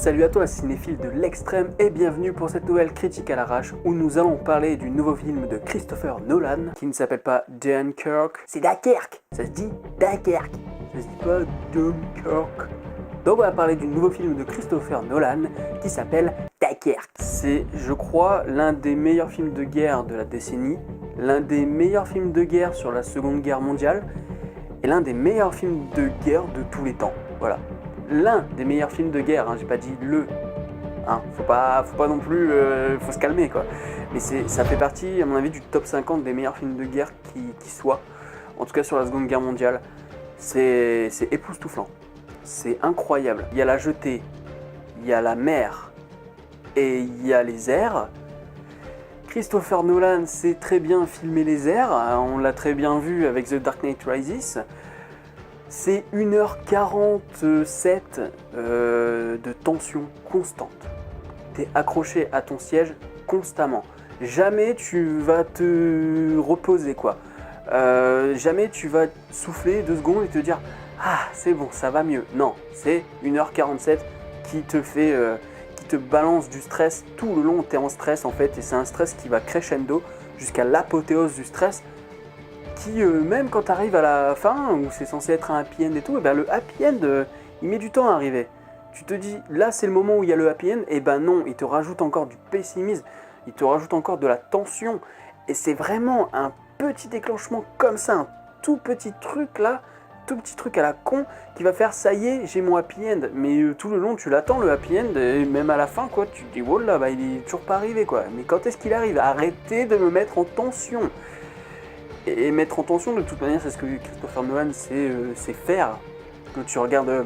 Salut à toi cinéphile de l'extrême et bienvenue pour cette nouvelle critique à l'arrache où nous allons parler du nouveau film de Christopher Nolan qui ne s'appelle pas Dunkirk, c'est Dunkerque, ça se dit Dunkerque, ça se dit pas Dunkirk. Donc on va parler du nouveau film de Christopher Nolan qui s'appelle Dunkerque. C'est, je crois, l'un des meilleurs films de guerre de la décennie, l'un des meilleurs films de guerre sur la Seconde Guerre mondiale et l'un des meilleurs films de guerre de tous les temps. Voilà. L'un des meilleurs films de guerre, hein, j'ai pas dit le, hein, faut pas non plus, faut se calmer quoi. Mais ça fait partie, à mon avis, du top 50 des meilleurs films de guerre qui soient, en tout cas sur la Seconde Guerre mondiale. C'est époustouflant, c'est incroyable. Il y a la jetée, il y a la mer et il y a les airs. Christopher Nolan sait très bien filmer les airs, on l'a très bien vu avec The Dark Knight Rises. C'est 1h47 de tension constante. T'es accroché à ton siège constamment. Jamais tu vas te reposer quoi. Jamais tu vas souffler 2 secondes et te dire « Ah, c'est bon, ça va mieux ». Non, c'est 1h47 qui te fait, qui te balance du stress. Tout le long, t'es en stress en fait. Et c'est un stress qui va crescendo jusqu'à l'apothéose du stress. Qui, même quand tu arrives à la fin, où c'est censé être un happy end et tout, et ben le happy end, il met du temps à arriver. Tu te dis, là c'est le moment où il y a le happy end, et ben non, il te rajoute encore du pessimisme, il te rajoute encore de la tension, et c'est vraiment un petit déclenchement comme ça, un tout petit truc là, tout petit truc à la con, qui va faire, ça y est, j'ai mon happy end, mais tout le long tu l'attends le happy end, et même à la fin quoi, tu te dis, oh là, bah, il est toujours pas arrivé quoi, mais quand est-ce qu'il arrive? Arrêtez de me mettre en tension. Et mettre en tension, de toute manière, c'est ce que Christopher Nolan sait faire. Quand tu regardes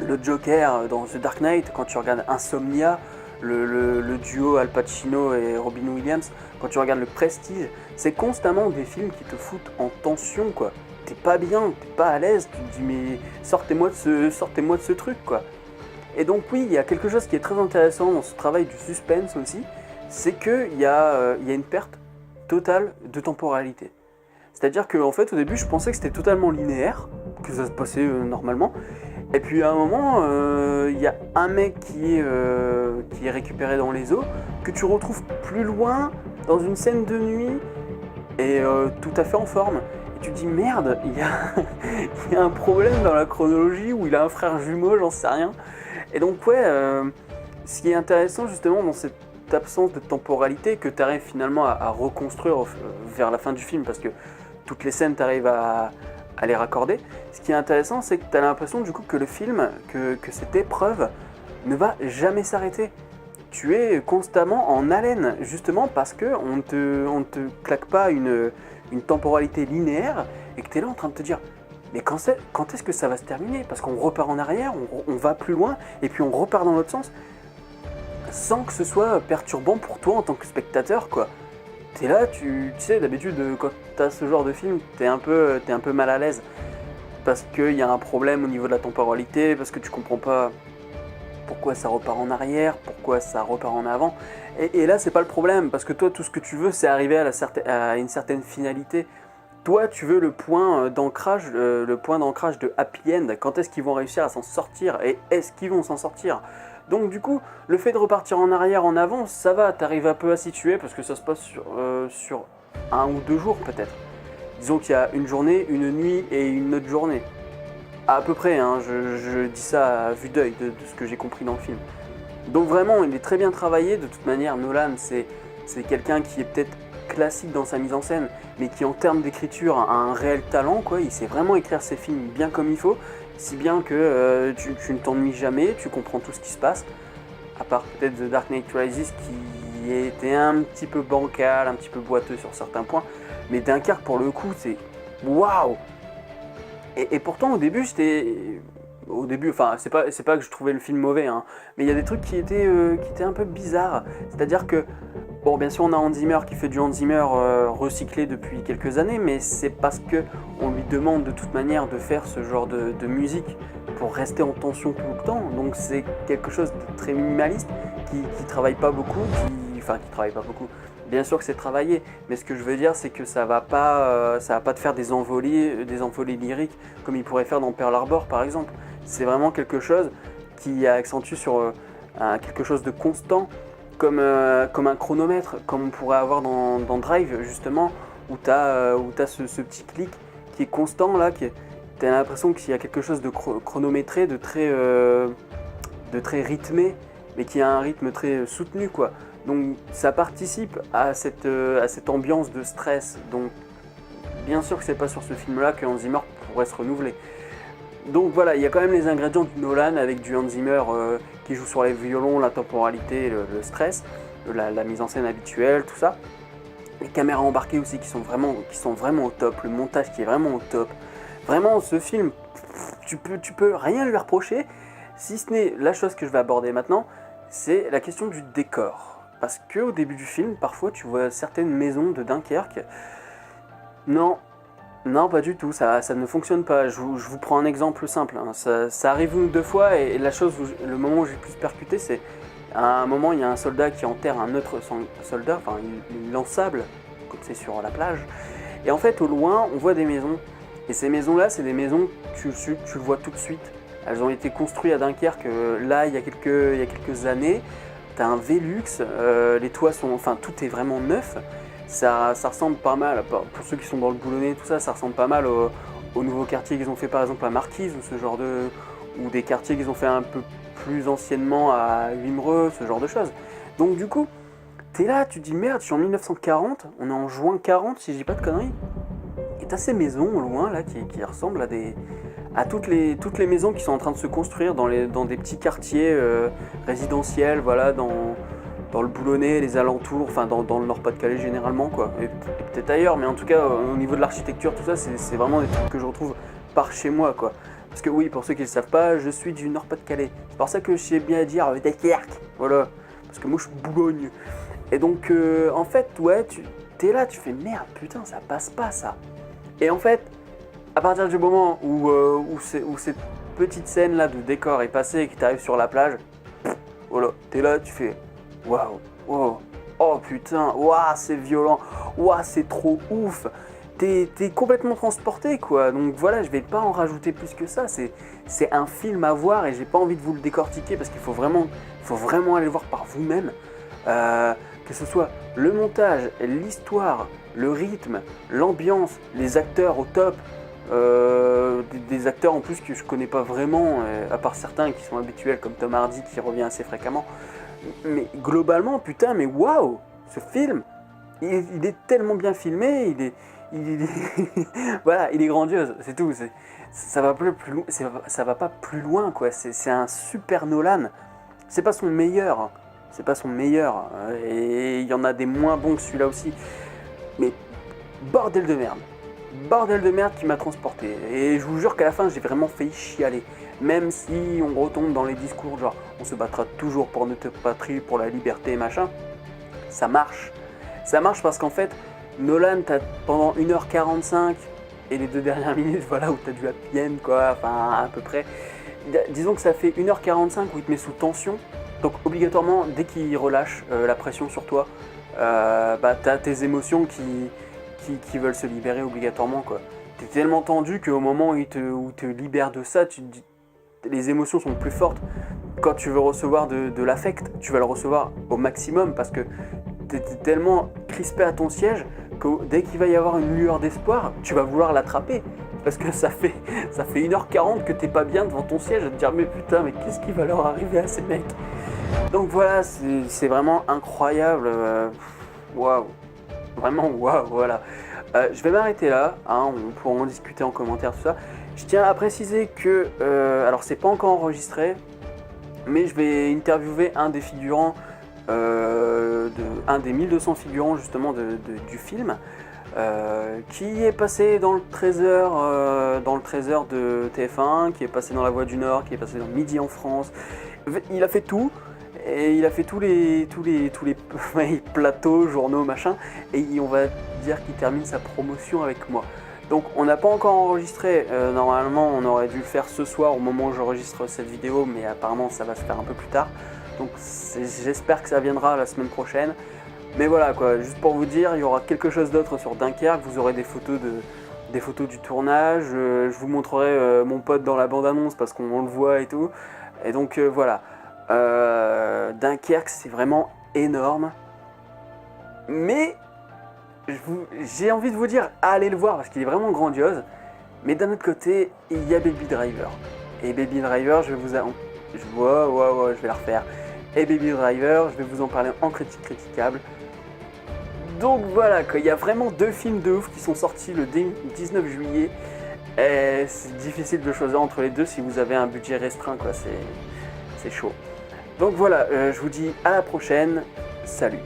le Joker dans The Dark Knight, quand tu regardes Insomnia, le duo Al Pacino et Robin Williams, quand tu regardes Le Prestige, c'est constamment des films qui te foutent en tension, quoi. T'es pas bien, t'es pas à l'aise, tu te dis mais sortez-moi de ce truc, quoi. Et donc oui, il y a quelque chose qui est très intéressant dans ce travail du suspense aussi, c'est qu'il y a une perte totale de temporalité. C'est-à-dire qu'en fait, au début, je pensais que c'était totalement linéaire, que ça se passait normalement. Et puis à un moment, il y a un mec qui est récupéré dans les eaux, que tu retrouves plus loin, dans une scène de nuit, et tout à fait en forme. Et tu te dis, merde, il y a un problème dans la chronologie, ou il a un frère jumeau, j'en sais rien. Et donc ouais, ce qui est intéressant justement dans cette absence de temporalité, que tu arrives finalement à reconstruire vers la fin du film, parce que toutes les scènes, tu arrives à les raccorder. Ce qui est intéressant, c'est que tu as l'impression du coup que le film, que cette épreuve ne va jamais s'arrêter. Tu es constamment en haleine, justement parce qu'on ne te claque pas une temporalité linéaire et que tu es là en train de te dire mais quand est-ce que ça va se terminer? Parce qu'on repart en arrière, on va plus loin et puis on repart dans l'autre sens sans que ce soit perturbant pour toi en tant que spectateur, quoi. T'es là, tu sais, d'habitude, quand t'as ce genre de film, t'es un peu mal à l'aise. Parce qu'il y a un problème au niveau de la temporalité, parce que tu comprends pas pourquoi ça repart en arrière, pourquoi ça repart en avant. Et là, c'est pas le problème, parce que toi, tout ce que tu veux, c'est arriver à une certaine finalité. Toi, tu veux le point d'ancrage de happy end. Quand est-ce qu'ils vont réussir à s'en sortir? Et est-ce qu'ils vont s'en sortir? Donc du coup, le fait de repartir en arrière, en avant, ça va, t'arrives un peu à situer parce que ça se passe sur 1 ou 2 jours peut-être. Disons qu'il y a une journée, une nuit et une autre journée. À peu près, hein, je dis ça à vue d'œil de ce que j'ai compris dans le film. Donc vraiment, il est très bien travaillé. De toute manière, Nolan, c'est quelqu'un qui est peut-être classique dans sa mise en scène, mais qui en termes d'écriture a un réel talent, quoi. Il sait vraiment écrire ses films bien comme il faut. Si bien que tu ne t'ennuies jamais, tu comprends tout ce qui se passe, à part peut-être The Dark Knight Rises qui était un petit peu bancal, un petit peu boiteux sur certains points, mais Dunkerque pour le coup c'est waouh. Et pourtant au début, enfin c'est pas que je trouvais le film mauvais, hein, mais il y a des trucs qui étaient un peu bizarres, c'est-à-dire que bon, bien sûr, on a Hans Zimmer qui fait du Hans Zimmer recyclé depuis quelques années, mais c'est parce qu'on lui demande de toute manière de faire ce genre de musique pour rester en tension tout le temps. Donc c'est quelque chose de très minimaliste, qui travaille pas beaucoup, qui travaille pas beaucoup. Bien sûr que c'est travaillé, mais ce que je veux dire, c'est que ça va pas te faire des envolées lyriques comme il pourrait faire dans Pearl Harbor par exemple. C'est vraiment quelque chose qui accentue sur quelque chose de constant, comme un chronomètre, comme on pourrait avoir dans Drive justement, où tu as ce petit clic qui est constant là, tu as l'impression qu'il y a quelque chose de chronométré, de très rythmé, mais qui a un rythme très soutenu quoi. Donc ça participe à cette ambiance de stress. Donc bien sûr que c'est pas sur ce film-là que Hans Zimmer pourrait se renouveler. Donc voilà, il y a quand même les ingrédients du Nolan avec du Hans Zimmer qui joue sur les violons, la temporalité, le stress, la mise en scène habituelle, tout ça. Les caméras embarquées aussi qui sont vraiment au top, le montage qui est vraiment au top. Vraiment, ce film, tu peux rien lui reprocher, si ce n'est la chose que je vais aborder maintenant, c'est la question du décor. Parce qu'au début du film, parfois tu vois certaines maisons de Dunkerque. Non, pas du tout, ça ne fonctionne pas. Je vous prends un exemple simple. Hein. Ça arrive une ou deux fois et le moment où j'ai le plus percuté, c'est à un moment, il y a un soldat qui enterre un autre soldat, enfin il lance sable, comme c'est sur la plage. Et en fait, au loin, on voit des maisons. Et ces maisons-là, c'est des maisons, tu le vois tout de suite. Elles ont été construites à Dunkerque, là, il y a quelques années. T'as un Velux, les toits sont... Enfin, tout est vraiment neuf. Ça ressemble pas mal, pour ceux qui sont dans le Boulonnais, tout ça, ça ressemble pas mal au nouveau quartier qu'ils ont fait par exemple à Marquise, ou des quartiers qu'ils ont fait un peu plus anciennement à Wimereux, ce genre de choses. Donc du coup, t'es là, tu te dis merde, je suis en 1940, on est en juin 40 si je dis pas de conneries. Et t'as ces maisons au loin là qui ressemblent à toutes les maisons qui sont en train de se construire dans des petits quartiers résidentiels, voilà, dans le Boulonnais, les alentours, enfin dans le Nord-Pas-de-Calais généralement quoi, et peut-être ailleurs, mais en tout cas au niveau de l'architecture, tout ça, c'est vraiment des trucs que je retrouve par chez moi quoi. Parce que oui, pour ceux qui ne le savent pas, je suis du Nord-Pas-de-Calais. C'est pour ça que je sais bien dire Dunkerque, voilà, parce que moi je suis Boulogne. Et donc en fait, ouais, t'es là, tu fais merde, putain, ça passe pas ça. Et en fait, à partir du moment où cette petite scène là de décor est passée et que tu arrives sur la plage, voilà, t'es là, tu fais waouh, wow, oh putain, waouh, c'est violent, waouh, c'est trop ouf. T'es complètement transporté quoi. Donc voilà, je vais pas en rajouter plus que ça. C'est un film à voir et j'ai pas envie de vous le décortiquer parce qu'il faut vraiment aller le voir par vous-même. Que ce soit le montage, l'histoire, le rythme, l'ambiance, les acteurs au top. Des acteurs en plus que je connais pas vraiment, à part certains qui sont habituels comme Tom Hardy qui revient assez fréquemment. Mais globalement, putain, mais waouh, ce film, il est tellement bien filmé, voilà, il est grandiose, c'est tout. Ça va pas plus loin quoi. C'est un super Nolan. C'est pas son meilleur, hein. Et il y en a des moins bons que celui-là aussi. Mais bordel de merde qui m'a transporté. Et je vous jure qu'à la fin, j'ai vraiment failli chialer. Même si on retombe dans les discours genre on se battra toujours pour notre patrie, pour la liberté, machin, ça marche. Ça marche parce qu'en fait, Nolan, t'as pendant 1h45 et les 2 dernières minutes, voilà, où t'as du happy end, quoi, enfin, à peu près. Disons que ça fait 1h45 où il te met sous tension. Donc, obligatoirement, dès qu'il relâche la pression sur toi, t'as tes émotions qui veulent se libérer obligatoirement, quoi. T'es tellement tendu qu'au moment où il te libère de ça, les émotions sont plus fortes. Quand tu veux recevoir de l'affect, tu vas le recevoir au maximum parce que t'es tellement crispé à ton siège que dès qu'il va y avoir une lueur d'espoir, tu vas vouloir l'attraper. Parce que ça fait 1h40 que t'es pas bien devant ton siège à te dire mais putain, mais qu'est-ce qui va leur arriver à ces mecs? Donc voilà, c'est vraiment incroyable. Waouh. Vraiment waouh, voilà. Je vais m'arrêter là, hein, on pourra en discuter en commentaire, tout ça. Je tiens à préciser que, alors c'est pas encore enregistré, mais je vais interviewer un des figurants, un des 1200 figurants justement du film, qui est passé dans le trésor de TF1, qui est passé dans La Voix du Nord, qui est passé dans Midi en France. Il a fait tout. Et il a fait tous les plateaux, journaux, machin, et on va dire qu'il termine sa promotion avec moi. Donc on n'a pas encore enregistré, normalement on aurait dû le faire ce soir au moment où j'enregistre cette vidéo, mais apparemment ça va se faire un peu plus tard. Donc j'espère que ça viendra la semaine prochaine. Mais voilà quoi, juste pour vous dire, il y aura quelque chose d'autre sur Dunkerque, vous aurez des photos du tournage, je vous montrerai mon pote dans la bande-annonce parce qu'on le voit et tout. Et donc voilà, Dunkerque c'est vraiment énorme, mais j'ai envie de vous dire allez le voir parce qu'il est vraiment grandiose, mais d'un autre côté il y a Baby Driver. Et Baby Driver je vais la refaire. Et Baby Driver, je vais vous en parler en critique critiquable. Donc voilà, il y a vraiment 2 films de ouf qui sont sortis le 19 juillet. Et c'est difficile de choisir entre les deux si vous avez un budget restreint, quoi. C'est chaud. Donc voilà, je vous dis à la prochaine. Salut.